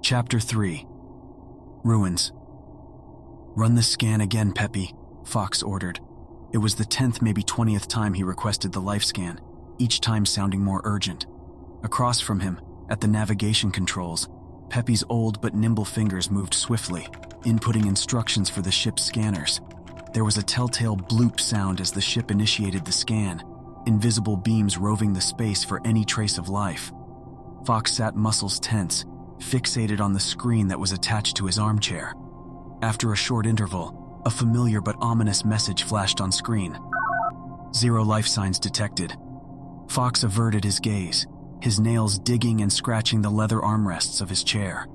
Chapter 3. Ruins. "Run the scan again, Peppy," Fox ordered. It was the 10th, maybe 20th time he requested the life scan, each time sounding more urgent. Across from him, at the navigation controls, Peppy's old but nimble fingers moved swiftly, inputting instructions for the ship's scanners. There was a telltale bloop sound as the ship initiated the scan, invisible beams roving the space for any trace of life. Fox sat, muscles tense, fixated on the screen that was attached to his armchair. After a short interval, a familiar but ominous message flashed on screen. 0 life signs detected. Fox averted his gaze, his nails digging and scratching the leather armrests of his chair.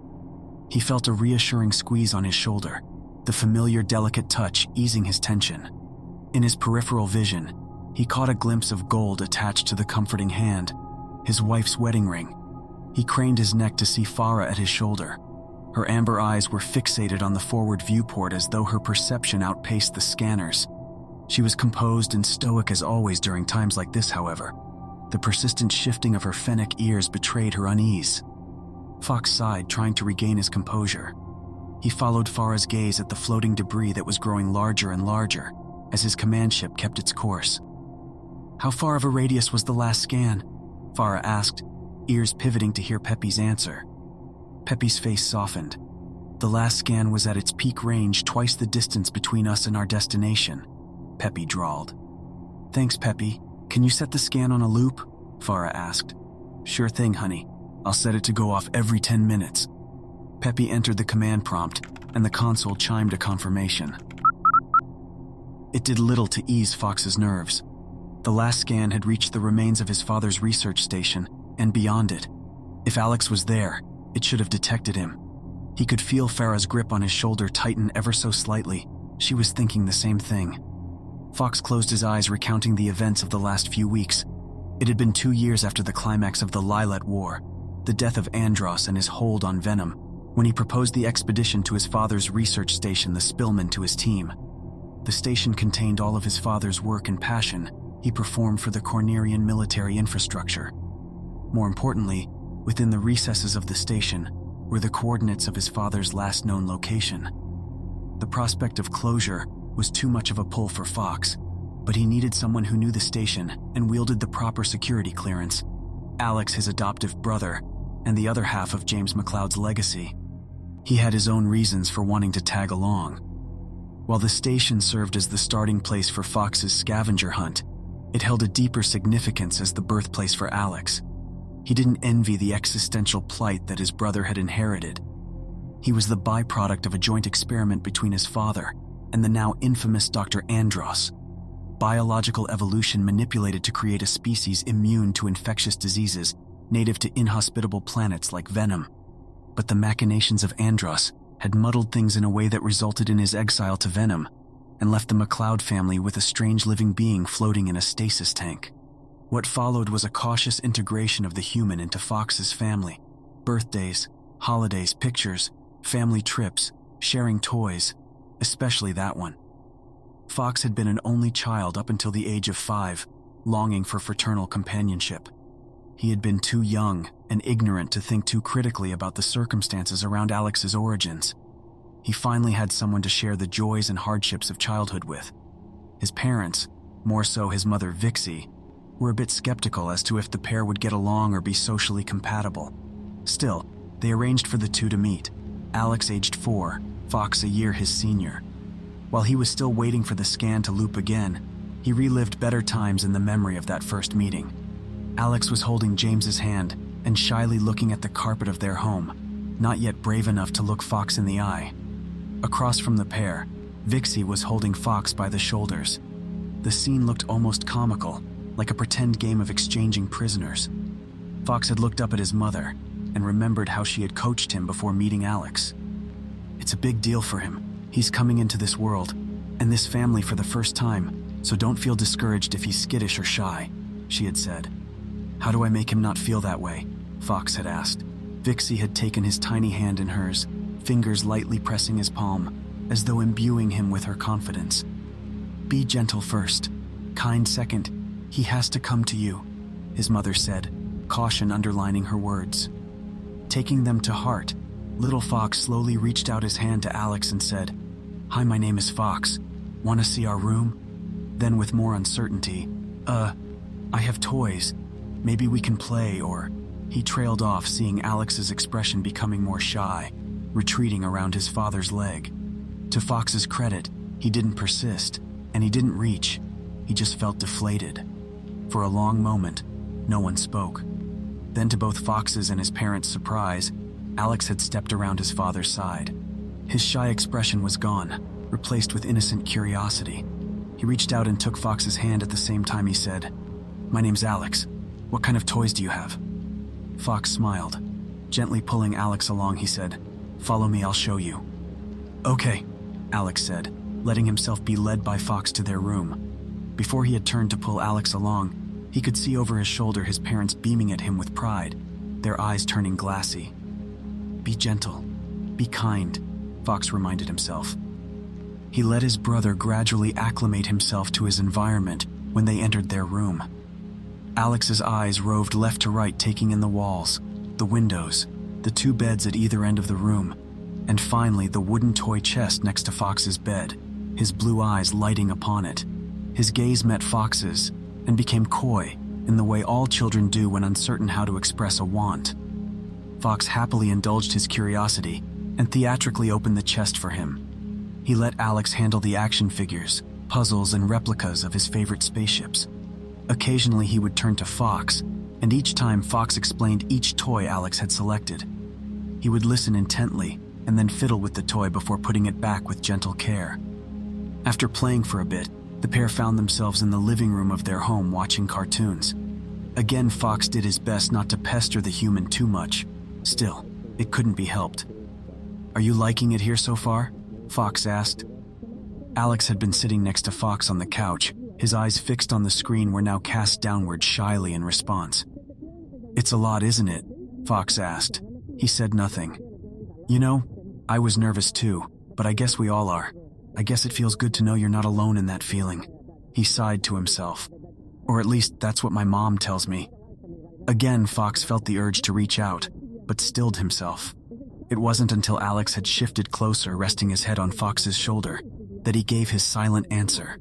He felt a reassuring squeeze on his shoulder, the familiar delicate touch easing his tension. In his peripheral vision, he caught a glimpse of gold attached to the comforting hand, his wife's wedding ring. He craned his neck to see Farah at his shoulder. Her amber eyes were fixated on the forward viewport as though her perception outpaced the scanners. She was composed and stoic as always during times like this, however. The persistent shifting of her fennec ears betrayed her unease. Fox sighed, trying to regain his composure. He followed Farah's gaze at the floating debris that was growing larger and larger as his command ship kept its course. "How far of a radius was the last scan?" Farah asked, ears pivoting to hear Peppy's answer. Peppy's face softened. "The last scan was at its peak range, twice the distance between us and our destination," Peppy drawled. "Thanks, Peppy. Can you set the scan on a loop?" Farah asked. "Sure thing, honey. I'll set it to go off every 10 minutes. Peppy entered the command prompt, and the console chimed a confirmation. It did little to ease Fox's nerves. The last scan had reached the remains of his father's research station, and beyond it. If Alex was there, it should have detected him. He could feel Farah's grip on his shoulder tighten ever so slightly. She was thinking the same thing. Fox closed his eyes, recounting the events of the last few weeks. It had been 2 years after the climax of the Lilat War, the death of Andros and his hold on Venom, when he proposed the expedition to his father's research station, the Spillman, to his team. The station contained all of his father's work and passion he performed for the Cornerian military infrastructure. More importantly, within the recesses of the station were the coordinates of his father's last known location. The prospect of closure was too much of a pull for Fox, but he needed someone who knew the station and wielded the proper security clearance. Alex, his adoptive brother, and the other half of James Mccloud's legacy. He had his own reasons for wanting to tag along. While the station served as the starting place for Fox's scavenger hunt, it held a deeper significance as the birthplace for Alex. He didn't envy the existential plight that his brother had inherited. He was the byproduct of a joint experiment between his father and the now infamous Dr. Andros. Biological evolution manipulated to create a species immune to infectious diseases native to inhospitable planets like Venom. But the machinations of Andros had muddled things in a way that resulted in his exile to Venom and left the Mccloud family with a strange living being floating in a stasis tank. What followed was a cautious integration of the human into Fox's family. Birthdays, holidays, pictures, family trips, sharing toys, especially that one. Fox had been an only child up until the age of 5, longing for fraternal companionship. He had been too young and ignorant to think too critically about the circumstances around Alex's origins. He finally had someone to share the joys and hardships of childhood with. His parents, more so his mother Vixie, were a bit skeptical as to if the pair would get along or be socially compatible. Still, they arranged for the two to meet, Alex aged 4, Fox a year his senior. While he was still waiting for the scan to loop again, he relived better times in the memory of that first meeting. Alex was holding James's hand and shyly looking at the carpet of their home, not yet brave enough to look Fox in the eye. Across from the pair, Vixie was holding Fox by the shoulders. The scene looked almost comical, like a pretend game of exchanging prisoners. Fox had looked up at his mother and remembered how she had coached him before meeting Alex. It's a big deal for him. He's coming into this world and this family for the first time, so don't feel discouraged if he's skittish or shy, she had said. How do I make him not feel that way? Fox had asked. Vixie had taken his tiny hand in hers, fingers lightly pressing his palm, as though imbuing him with her confidence. Be gentle first, kind second. He has to come to you, his mother said, caution underlining her words. Taking them to heart, Little Fox slowly reached out his hand to Alex and said, "Hi, my name is Fox. Want to see our room?" Then with more uncertainty, I have toys. Maybe we can play," or he trailed off, seeing Alex's expression becoming more shy, retreating around his father's leg. To Fox's credit, he didn't persist, and he didn't reach. He just felt deflated. For a long moment, no one spoke. Then, to both Fox's and his parents' surprise, Alex had stepped around his father's side. His shy expression was gone, replaced with innocent curiosity. He reached out and took Fox's hand at the same time he said, "My name's Alex. What kind of toys do you have?" Fox smiled. Gently pulling Alex along, he said, "Follow me, I'll show you." "Okay," Alex said, letting himself be led by Fox to their room. Before he had turned to pull Alex along, he could see over his shoulder his parents beaming at him with pride, their eyes turning glassy. "Be gentle. Be kind," Fox reminded himself. He let his brother gradually acclimate himself to his environment when they entered their room. Alex's eyes roved left to right, taking in the walls, the windows, the two beds at either end of the room, and finally the wooden toy chest next to Fox's bed, his blue eyes lighting upon it. His gaze met Fox's and became coy, in the way all children do when uncertain how to express a want. Fox happily indulged his curiosity and theatrically opened the chest for him. He let Alex handle the action figures, puzzles, and replicas of his favorite spaceships. Occasionally he would turn to Fox, and each time Fox explained each toy Alex had selected. He would listen intently and then fiddle with the toy before putting it back with gentle care. After playing for a bit, the pair found themselves in the living room of their home watching cartoons. Again, Fox did his best not to pester the human too much. Still, it couldn't be helped. "Are you liking it here so far?" Fox asked. Alex had been sitting next to Fox on the couch, his eyes fixed on the screen were now cast downward shyly in response. "It's a lot, isn't it?" Fox asked. He said nothing. "You know, I was nervous too, but I guess we all are. I guess it feels good to know you're not alone in that feeling." He sighed to himself. "Or at least that's what my mom tells me." Again, Fox felt the urge to reach out, but stilled himself. It wasn't until Alex had shifted closer, resting his head on Fox's shoulder, that he gave his silent answer.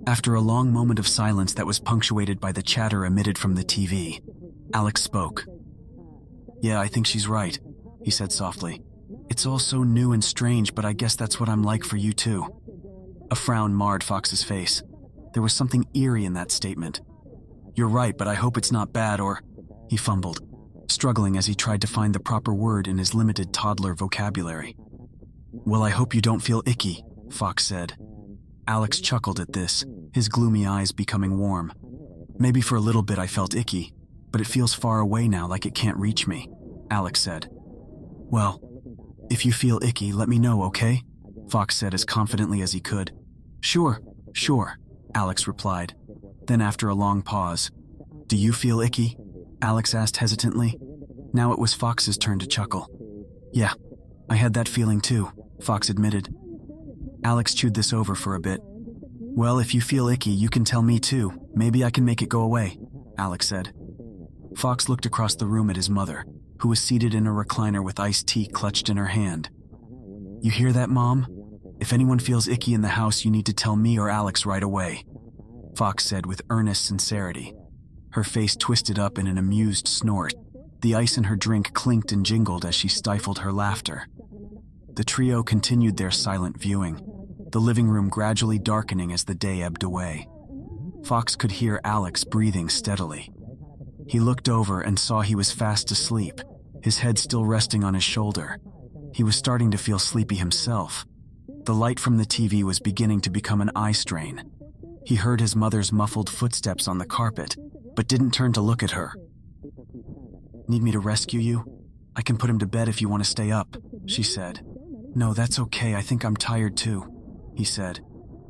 After a long moment of silence that was punctuated by the chatter emitted from the TV, Alex spoke. "Yeah, I think she's right," he said softly. "It's all so new and strange, but I guess that's what I'm like for you too." A frown marred Fox's face. There was something eerie in that statement. "You're right, but I hope it's not bad or—" he fumbled, struggling as he tried to find the proper word in his limited toddler vocabulary. "Well, I hope you don't feel icky," Fox said. Alex chuckled at this, his gloomy eyes becoming warm. "Maybe for a little bit I felt icky, but it feels far away now, like it can't reach me," Alex said. "Well, if you feel icky, let me know, okay?" Fox said as confidently as he could. Sure, Alex replied. Then after a long pause, "Do you feel icky?" Alex asked hesitantly. Now it was Fox's turn to chuckle. "Yeah, I had that feeling too," Fox admitted. Alex chewed this over for a bit. "Well, if you feel icky, you can tell me too. Maybe I can make it go away," Alex said. Fox looked across the room at his mother, who was seated in a recliner with iced tea clutched in her hand. "You hear that, Mom? If anyone feels icky in the house, you need to tell me or Alex right away," Fox said with earnest sincerity. Her face twisted up in an amused snort. The ice in her drink clinked and jingled as she stifled her laughter. The trio continued their silent viewing, the living room gradually darkening as the day ebbed away. Fox could hear Alex breathing steadily. He looked over and saw he was fast asleep, his head still resting on his shoulder. He was starting to feel sleepy himself. The light from the TV was beginning to become an eye strain. He heard his mother's muffled footsteps on the carpet, but didn't turn to look at her. "Need me to rescue you? I can put him to bed if you want to stay up," she said. "No, that's okay, I think I'm tired too," he said.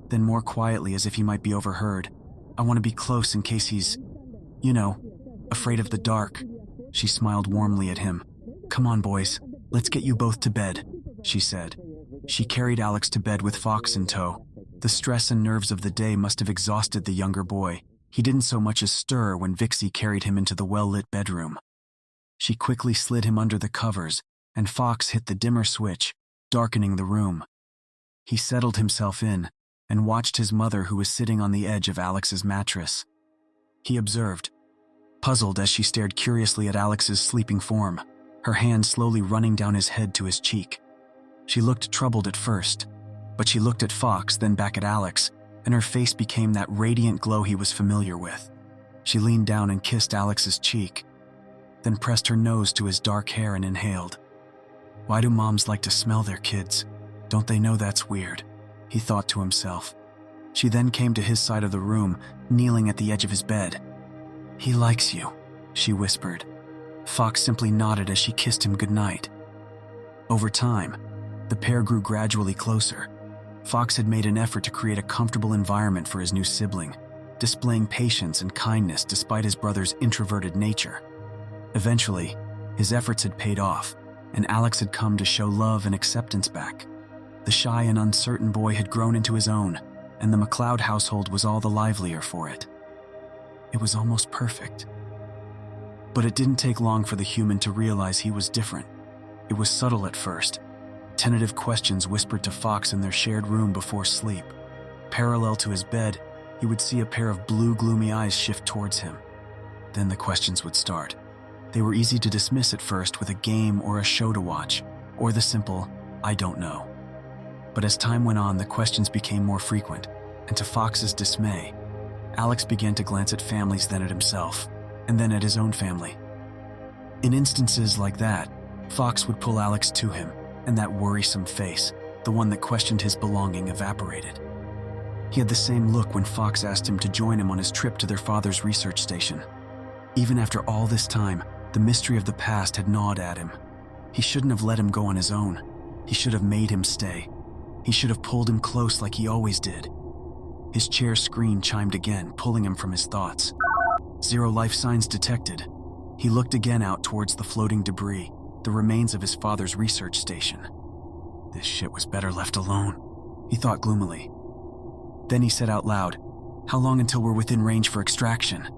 Then more quietly, as if he might be overheard, "I want to be close in case he's, afraid of the dark." She smiled warmly at him. "Come on, boys, let's get you both to bed," she said. She carried Alex to bed with Fox in tow. The stress and nerves of the day must have exhausted the younger boy. He didn't so much as stir when Vixie carried him into the well-lit bedroom. She quickly slid him under the covers, and Fox hit the dimmer switch, darkening the room. He settled himself in and watched his mother, who was sitting on the edge of Alex's mattress. He observed, puzzled as she stared curiously at Alex's sleeping form, her hand slowly running down his head to his cheek. She looked troubled at first, but she looked at Fox, then back at Alex, and her face became that radiant glow he was familiar with. She leaned down and kissed Alex's cheek, then pressed her nose to his dark hair and inhaled. Why do moms like to smell their kids? Don't they know that's weird? He thought to himself. She then came to his side of the room, kneeling at the edge of his bed. He likes you, she whispered. Fox simply nodded as she kissed him goodnight. Over time, the pair grew gradually closer. Fox had made an effort to create a comfortable environment for his new sibling, displaying patience and kindness despite his brother's introverted nature. Eventually, his efforts had paid off, and Alex had come to show love and acceptance back. The shy and uncertain boy had grown into his own, and the Mccloud household was all the livelier for it. It was almost perfect. But it didn't take long for the human to realize he was different. It was subtle at first. Tentative questions whispered to Fox in their shared room before sleep. Parallel to his bed, he would see a pair of blue, gloomy eyes shift towards him. Then the questions would start. They were easy to dismiss at first with a game or a show to watch, or the simple, I don't know. But as time went on, the questions became more frequent, and to Fox's dismay, Alex began to glance at families, then at himself, and then at his own family. In instances like that, Fox would pull Alex to him, and that worrisome face, the one that questioned his belonging, evaporated. He had the same look when Fox asked him to join him on his trip to their father's research station. Even after all this time, the mystery of the past had gnawed at him. He shouldn't have let him go on his own. He should have made him stay. He should have pulled him close like he always did. His chair screen chimed again, pulling him from his thoughts. 0 life signs detected. He looked again out towards the floating debris, the remains of his father's research station. This shit was better left alone, he thought gloomily. Then he said out loud, how long until we're within range for extraction?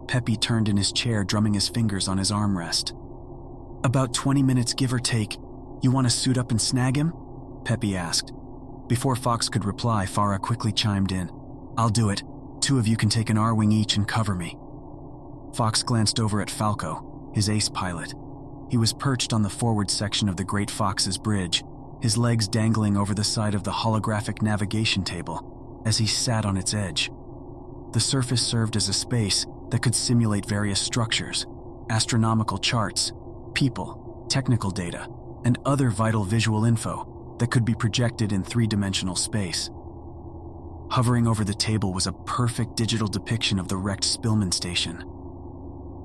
Peppy turned in his chair, drumming his fingers on his armrest. About 20 minutes, give or take. You want to suit up and snag him? Peppy asked. Before Fox could reply, Farah quickly chimed in. I'll do it. 2 of you can take an R-wing each and cover me. Fox glanced over at Falco, his ace pilot. He was perched on the forward section of the Great Fox's bridge, his legs dangling over the side of the holographic navigation table as he sat on its edge. The surface served as a space that could simulate various structures, astronomical charts, people, technical data, and other vital visual info that could be projected in 3-dimensional space. Hovering over the table was a perfect digital depiction of the wrecked Spillman station.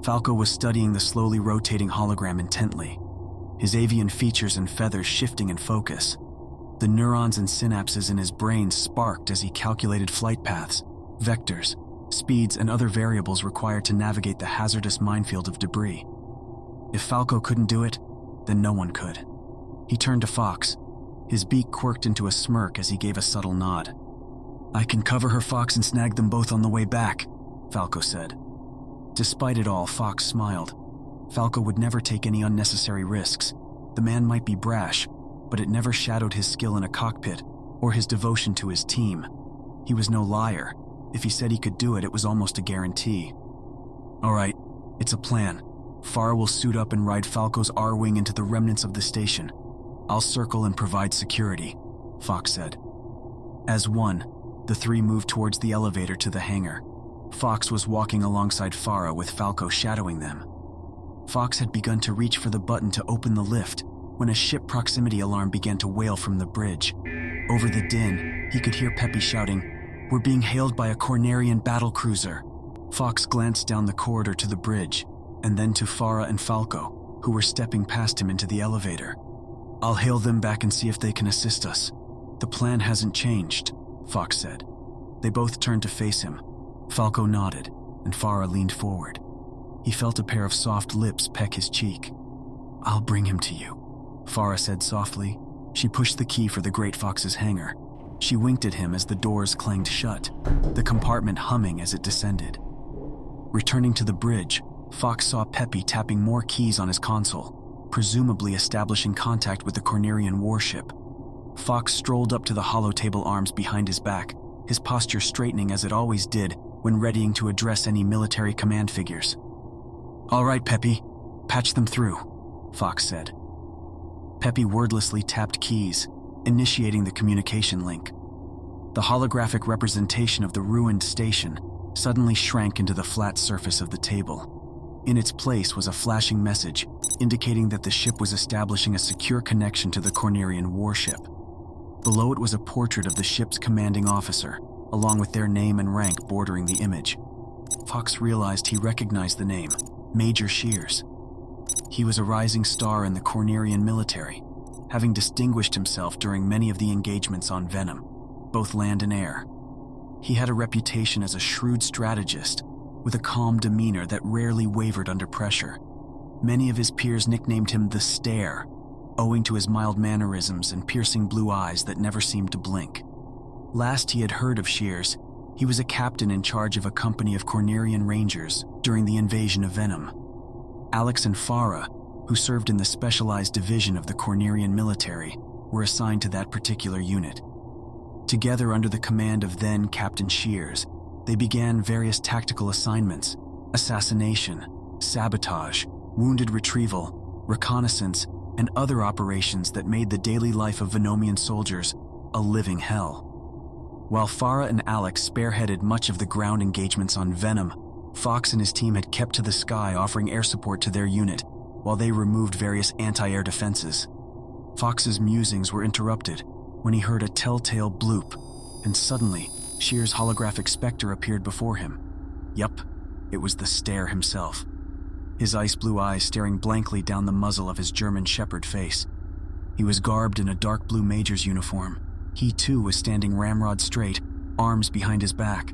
Falco was studying the slowly rotating hologram intently, his avian features and feathers shifting in focus. The neurons and synapses in his brain sparked as he calculated flight paths, vectors, speeds, and other variables required to navigate the hazardous minefield of debris. If Falco couldn't do it, then no one could. He turned to Fox. His beak quirked into a smirk as he gave a subtle nod. I can cover her, Fox, and snag them both on the way back, Falco said. Despite it all, Fox smiled. Falco would never take any unnecessary risks. The man might be brash, but it never shadowed his skill in a cockpit or his devotion to his team. He was no liar. If he said he could do it, it was almost a guarantee. All right, it's a plan. Farah will suit up and ride Falco's R-wing into the remnants of the station. I'll circle and provide security, Fox said. As one, the 3 moved towards the elevator to the hangar. Fox was walking alongside Farah with Falco shadowing them. Fox had begun to reach for the button to open the lift when a ship proximity alarm began to wail from the bridge. Over the din, he could hear Peppy shouting, "We're being hailed by a Cornerian battlecruiser." Fox glanced down the corridor to the bridge, and then to Farah and Falco, who were stepping past him into the elevator. I'll hail them back and see if they can assist us. The plan hasn't changed, Fox said. They both turned to face him. Falco nodded, and Farah leaned forward. He felt a pair of soft lips peck his cheek. I'll bring him to you, Farah said softly. She pushed the key for the Great Fox's hangar. She winked at him as the doors clanged shut, the compartment humming as it descended. Returning to the bridge, Fox saw Peppy tapping more keys on his console, presumably establishing contact with the Cornerian warship. Fox strolled up to the hollow-table arms behind his back, his posture straightening as it always did when readying to address any military command figures. "All right, Peppy, patch them through," Fox said. Peppy wordlessly tapped keys, initiating the communication link. The holographic representation of the ruined station suddenly shrank into the flat surface of the table. In its place was a flashing message indicating that the ship was establishing a secure connection to the Cornerian warship. Below it was a portrait of the ship's commanding officer, along with their name and rank bordering the image. Fox realized he recognized the name, Major Shears. He was a rising star in the Cornerian military, having distinguished himself during many of the engagements on Venom, both land and air. He had a reputation as a shrewd strategist, with a calm demeanor that rarely wavered under pressure. Many of his peers nicknamed him the Stare, owing to his mild mannerisms and piercing blue eyes that never seemed to blink. Last he had heard of Shears, he was a captain in charge of a company of Cornerian Rangers during the invasion of Venom. Alex and Farah, who served in the specialized division of the Cornerian military, were assigned to that particular unit. Together under the command of then Captain Shears, they began various tactical assignments: assassination, sabotage, wounded retrieval, reconnaissance, and other operations that made the daily life of Venomian soldiers a living hell. While Farah and Alex spearheaded much of the ground engagements on Venom, Fox and his team had kept to the sky, offering air support to their unit while they removed various anti-air defenses. Fox's musings were interrupted when he heard a telltale bloop, and suddenly, Shear's holographic specter appeared before him. Yup, it was the Stare himself. His ice-blue eyes staring blankly down the muzzle of his German Shepherd face. He was garbed in a dark blue major's uniform. He too was standing ramrod straight, arms behind his back.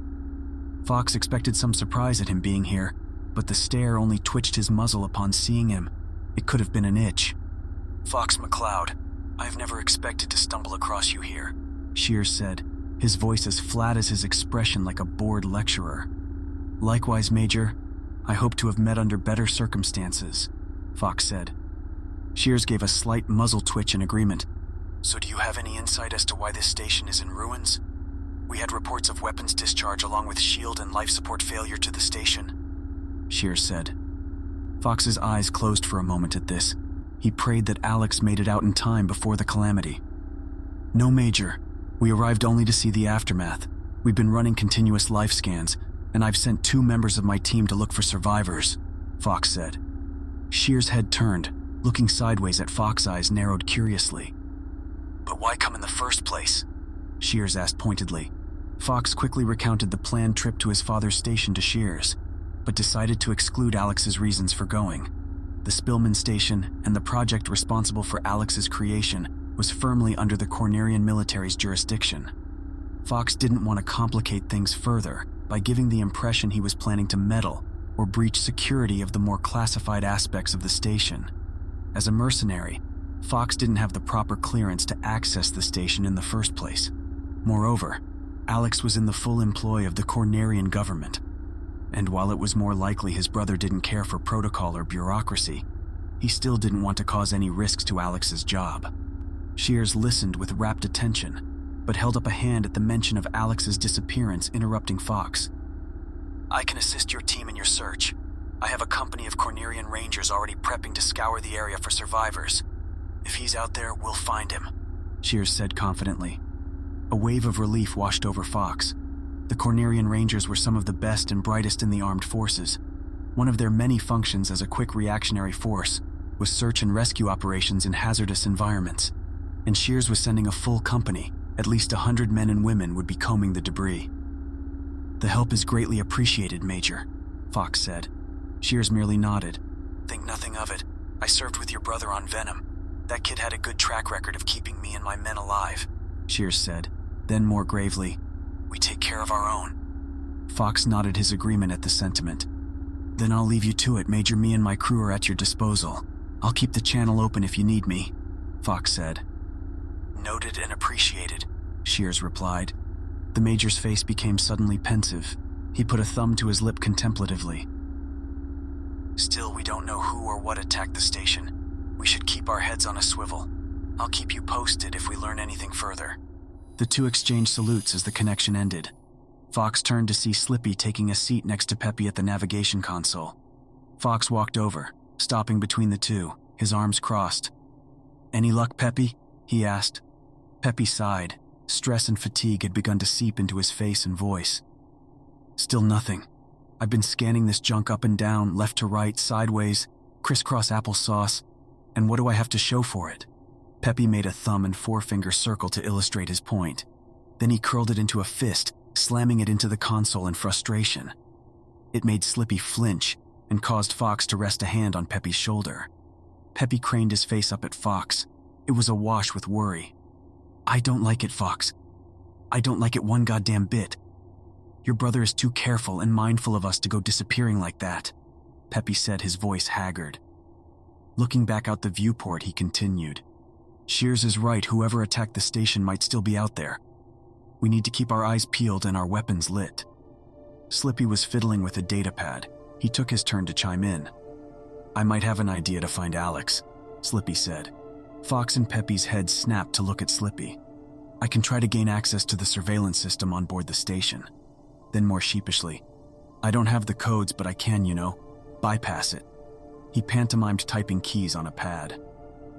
Fox expected some surprise at him being here, but the Stare only twitched his muzzle upon seeing him. It could have been an itch. "Fox Mccloud, I've never expected to stumble across you here," Shear said, his voice as flat as his expression, like a bored lecturer. "Likewise, Major. I hope to have met under better circumstances," Fox said. Shears gave a slight muzzle twitch in agreement. "So do you have any insight as to why this station is in ruins? We had reports of weapons discharge along with shield and life support failure to the station," Shears said. Fox's eyes closed for a moment at this. He prayed that Alex made it out in time before the calamity. "No, Major. We arrived only to see the aftermath. We've been running continuous life scans, and I've sent 2 members of my team to look for survivors," Fox said. Shear's head turned, looking sideways at Fox's eyes narrowed curiously. "But why come in the first place?" Shears asked pointedly. Fox quickly recounted the planned trip to his father's station to Shears, but decided to exclude Alex's reasons for going. The Spillman station and the project responsible for Alex's creation was firmly under the Cornerian military's jurisdiction. Fox didn't want to complicate things further by giving the impression he was planning to meddle or breach security of the more classified aspects of the station. As a mercenary, Fox didn't have the proper clearance to access the station in the first place. Moreover, Alex was in the full employ of the Cornerian government, and while it was more likely his brother didn't care for protocol or bureaucracy, he still didn't want to cause any risks to Alex's job. Shears listened with rapt attention, but held up a hand at the mention of Alex's disappearance, interrupting Fox. "I can assist your team in your search. I have a company of Cornerian Rangers already prepping to scour the area for survivors. If he's out there, we'll find him," Shears said confidently. A wave of relief washed over Fox. The Cornerian Rangers were some of the best and brightest in the armed forces. One of their many functions as a quick reactionary force was search and rescue operations in hazardous environments, and Shears was sending a full company. At least 100 men and women would be combing the debris. "The help is greatly appreciated, Major," Fox said. Shears merely nodded. "Think nothing of it. I served with your brother on Venom. That kid had a good track record of keeping me and my men alive," Shears said. Then more gravely, "We take care of our own." Fox nodded his agreement at the sentiment. "Then I'll leave you to it, Major. Me and my crew are at your disposal. I'll keep the channel open if you need me," Fox said. "Noted and appreciated," Shears replied. The Major's face became suddenly pensive. He put a thumb to his lip contemplatively. "Still, we don't know who or what attacked the station. We should keep our heads on a swivel. I'll keep you posted if we learn anything further." The two exchanged salutes as the connection ended. Fox turned to see Slippy taking a seat next to Peppy at the navigation console. Fox walked over, stopping between the two, his arms crossed. "Any luck, Peppy?" he asked. Peppy sighed. Stress and fatigue had begun to seep into his face and voice. "Still nothing. I've been scanning this junk up and down, left to right, sideways, crisscross applesauce, and what do I have to show for it?" Peppy made a thumb and forefinger circle to illustrate his point. Then he curled it into a fist, slamming it into the console in frustration. It made Slippy flinch and caused Fox to rest a hand on Peppy's shoulder. Peppy craned his face up at Fox. It was awash with worry. "I don't like it, Fox. I don't like it one goddamn bit. Your brother is too careful and mindful of us to go disappearing like that," Peppy said, his voice haggard. Looking back out the viewport, he continued. "Shears is right, whoever attacked the station might still be out there. We need to keep our eyes peeled and our weapons lit." Slippy was fiddling with a datapad. He took his turn to chime in. "I might have an idea to find Alex," Slippy said. Fox and Peppy's heads snapped to look at Slippy. "I can try to gain access to the surveillance system on board the station." Then more sheepishly, "I don't have the codes, but I can, bypass it." He pantomimed typing keys on a pad.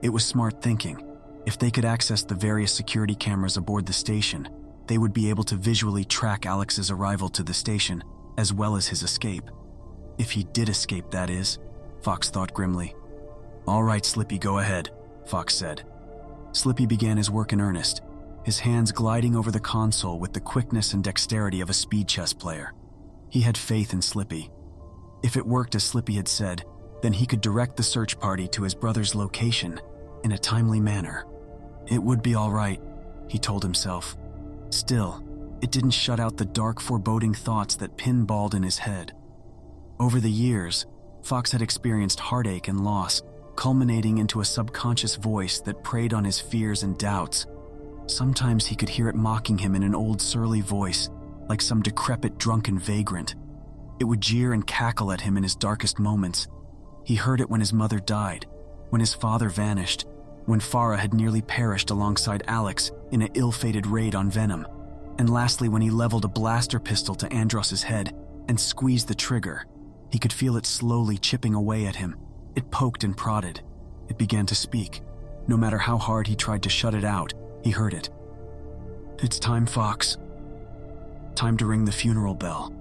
It was smart thinking. If they could access the various security cameras aboard the station, they would be able to visually track Alex's arrival to the station, as well as his escape. If he did escape, that is, Fox thought grimly. "All right, Slippy, go ahead," Fox said. Slippy began his work in earnest, his hands gliding over the console with the quickness and dexterity of a speed chess player. He had faith in Slippy. If it worked as Slippy had said, then he could direct the search party to his brother's location in a timely manner. It would be all right, he told himself. Still, it didn't shut out the dark, foreboding thoughts that pinballed in his head. Over the years, Fox had experienced heartache and loss, culminating into a subconscious voice that preyed on his fears and doubts. Sometimes he could hear it mocking him in an old surly voice, like some decrepit drunken vagrant. It would jeer and cackle at him in his darkest moments. He heard it when his mother died, when his father vanished, when Farah had nearly perished alongside Alex in an ill-fated raid on Venom, and lastly when he leveled a blaster pistol to Andros's head and squeezed the trigger. He could feel it slowly chipping away at him. It poked and prodded. It began to speak. No matter how hard he tried to shut it out, he heard it. "It's time, Fox. Time to ring the funeral bell."